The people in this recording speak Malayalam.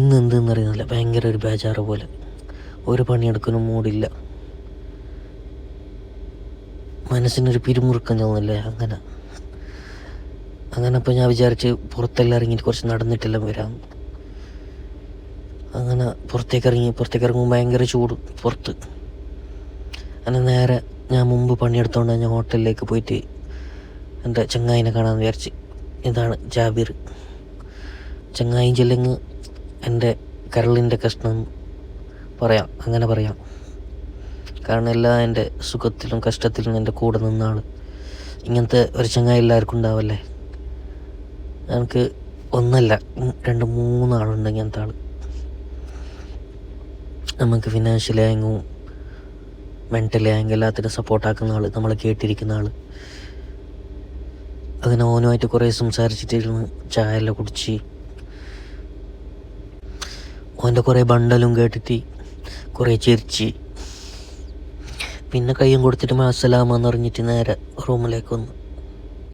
ഇന്ന് എന്തെന്ന് അറിയുന്നില്ല, ഭയങ്കര ഒരു ബേജാറ് പോലെ. ഒരു പണിയെടുക്കാനും മൂടില്ല, മനസ്സിനൊരു പിരിമുറുക്കം തോന്നില്ലേ, അങ്ങനെ. അപ്പോൾ ഞാൻ വിചാരിച്ച് പുറത്തെല്ലാം ഇറങ്ങിയിട്ട് കുറച്ച് നടന്നിട്ടെല്ലാം വരാം. അങ്ങനെ പുറത്തേക്ക് ഇറങ്ങുമ്പോൾ ഭയങ്കര ചൂട് പുറത്ത്. അങ്ങനെ നേരെ ഞാൻ മുമ്പ് പണിയെടുത്തോണ്ട് ഞാൻ ഹോട്ടലിലേക്ക് പോയിട്ട് എൻ്റെ ചങ്ങായിനെ കാണാമെന്ന് വിചാരിച്ച്. ഇതാണ് ജാബിർ. ചങ്ങായി ചെല്ലെങ്കിൽ എൻ്റെ കരളിൻ്റെ കഷ്ണം അങ്ങനെ പറയാം. കാരണം എൻ്റെ സുഖത്തിലും കഷ്ടത്തിലും എൻ്റെ കൂടെ നിന്നാണ്. ഇങ്ങനത്തെ ഒരു ചങ്ങായി എല്ലാവർക്കും ഉണ്ടാവല്ലേ. എനിക്ക് ഒന്നല്ല 2-3 ആളുണ്ട് ഇങ്ങനത്തെ ആൾ. നമുക്ക് ഫിനാൻഷ്യലി ആയെങ്കിലും മെൻ്റലി ആയെങ്കിലും എല്ലാത്തിനും സപ്പോർട്ടാക്കുന്ന ആൾ, നമ്മളെ കേട്ടിരിക്കുന്ന ആൾ. അങ്ങനെ ഓനുമായിട്ട് കുറേ സംസാരിച്ചിട്ടിരുന്ന് ചായ എല്ലാം കുടിച്ച് ഓൻ്റെ കുറേ ബണ്ടലും കേട്ടിട്ട് കുറേ ചിരിച്ച്, പിന്നെ കയ്യും കൊടുത്തിട്ട് അസ്സലാമെന്ന് പറഞ്ഞിട്ട് നേരെ റൂമിലേക്ക് വന്നു.